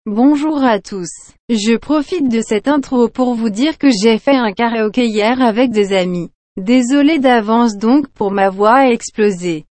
Bonjour à tous. Je profite de cette intro pour vous dire que j'ai fait un karaoké hier avec des amis. Désolé d'avance donc pour ma voix a explosé.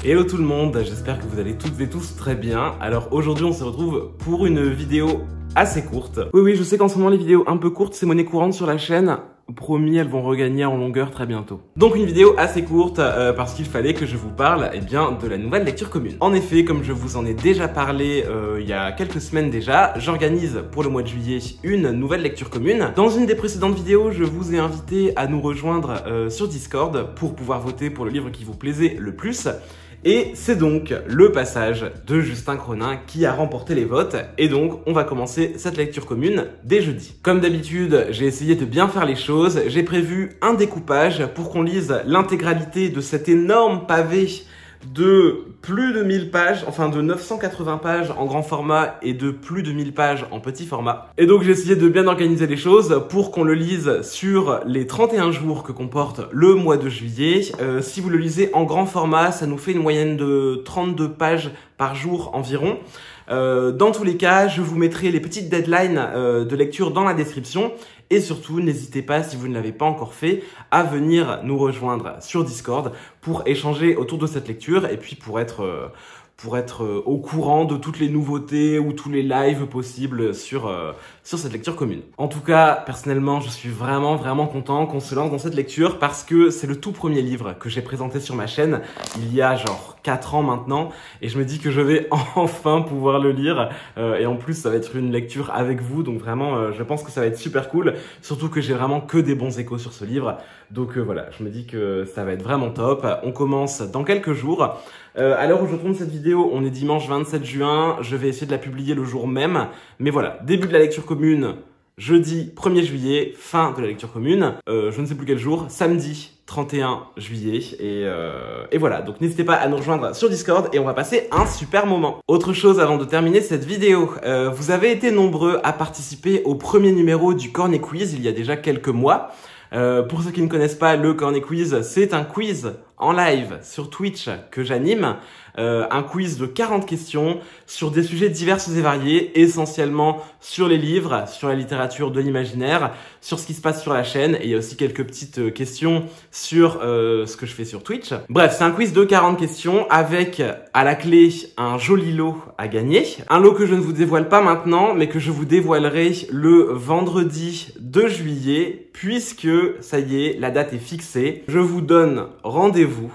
Hello tout le monde, j'espère que vous allez toutes et tous très bien. Alors aujourd'hui on se retrouve pour une vidéo assez courte. Oui, je sais qu'en ce moment les vidéos un peu courtes c'est monnaie courante sur la chaîne. Promis, elles vont regagner en longueur très bientôt. Donc une vidéo assez courte parce qu'il fallait que je vous parle de la nouvelle lecture commune. En effet, comme je vous en ai déjà parlé il y a quelques semaines déjà, j'organise pour le mois de juillet une nouvelle lecture commune. Dans une des précédentes vidéos, je vous ai invité à nous rejoindre sur Discord pour pouvoir voter pour le livre qui vous plaisait le plus. Et c'est donc le passage de Justin Cronin qui a remporté les votes. Et donc, on va commencer cette lecture commune dès jeudi. Comme d'habitude, j'ai essayé de bien faire les choses. J'ai prévu un découpage pour qu'on lise l'intégralité de cet énorme pavé de plus de 1000 pages, enfin de 980 pages en grand format et de plus de 1000 pages en petit format. Et donc j'ai essayé de bien organiser les choses pour qu'on le lise sur les 31 jours que comporte le mois de juillet. Si vous le lisez en grand format, ça nous fait une moyenne de 32 pages par jour environ. Dans tous les cas, je vous mettrai les petites deadlines de lecture dans la description. Et surtout, n'hésitez pas, si vous ne l'avez pas encore fait, à venir nous rejoindre sur Discord pour échanger autour de cette lecture et puis pour être au courant de toutes les nouveautés ou tous les lives possibles sur cette lecture commune. En tout cas, personnellement, je suis vraiment content qu'on se lance dans cette lecture parce que c'est le tout premier livre que j'ai présenté sur ma chaîne il y a genre 4 ans maintenant et je me dis que je vais enfin pouvoir le lire et en plus ça va être une lecture avec vous donc vraiment je pense que ça va être super cool, surtout que j'ai vraiment que des bons échos sur ce livre donc voilà, je me dis que ça va être vraiment top. On commence dans quelques jours. À l'heure où je tourne cette vidéo, on est dimanche 27 juin, je vais essayer de la publier le jour même, mais voilà, début de la lecture commune, jeudi 1er juillet, fin de la lecture commune, je ne sais plus quel jour, samedi 31 juillet, et voilà, donc n'hésitez pas à nous rejoindre sur Discord et on va passer un super moment. Autre chose avant de terminer cette vidéo, vous avez été nombreux à participer au premier numéro du Cornet Quiz il y a déjà quelques mois. Pour ceux qui ne connaissent pas, le Cornet Quiz, c'est un quiz en live sur Twitch que j'anime. Un quiz de 40 questions sur des sujets divers et variés, essentiellement sur les livres, sur la littérature de l'imaginaire, sur ce qui se passe sur la chaîne, et il y a aussi quelques petites questions sur ce que je fais sur Twitch. Bref, c'est un quiz de 40 questions avec à la clé un joli lot à gagner. Un lot que je ne vous dévoile pas maintenant, mais que je vous dévoilerai le vendredi 2 juillet, puisque ça y est, la date est fixée. Je vous donne rendez-vous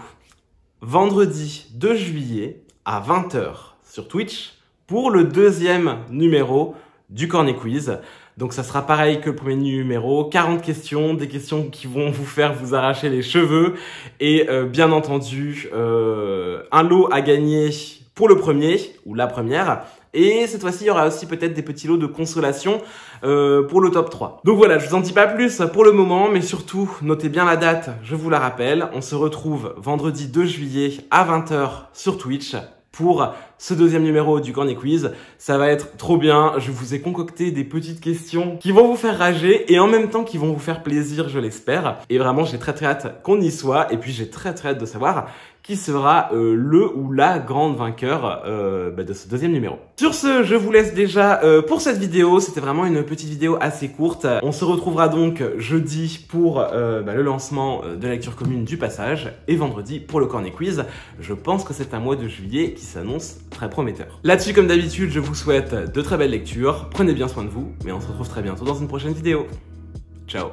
vendredi 2 juillet à 20 h sur Twitch pour le deuxième numéro du Cornet Quiz. Donc ça sera pareil que le premier numéro, 40 questions, des questions qui vont vous faire vous arracher les cheveux et bien entendu un lot à gagner pour le premier ou la première. Et cette fois-ci, il y aura aussi peut-être des petits lots de consolation pour le top 3. Donc voilà, je vous en dis pas plus pour le moment, mais surtout, notez bien la date, je vous la rappelle. On se retrouve vendredi 2 juillet à 20 h sur Twitch pour ce deuxième numéro du Cornet Quiz. Ça va être trop bien. Je vous ai concocté des petites questions qui vont vous faire rager et en même temps qui vont vous faire plaisir, je l'espère. Et vraiment, j'ai très hâte qu'on y soit. Et puis, j'ai très hâte de savoir qui sera le ou la grande vainqueur de ce deuxième numéro. Sur ce, je vous laisse déjà pour cette vidéo. C'était vraiment une petite vidéo assez courte. On se retrouvera donc jeudi pour le lancement de la lecture commune du passage et vendredi pour le Cornet Quiz. Je pense que c'est un mois de juillet qui s'annonce très prometteur. Là-dessus, comme d'habitude, je vous souhaite de très belles lectures. Prenez bien soin de vous, mais on se retrouve très bientôt dans une prochaine vidéo. Ciao!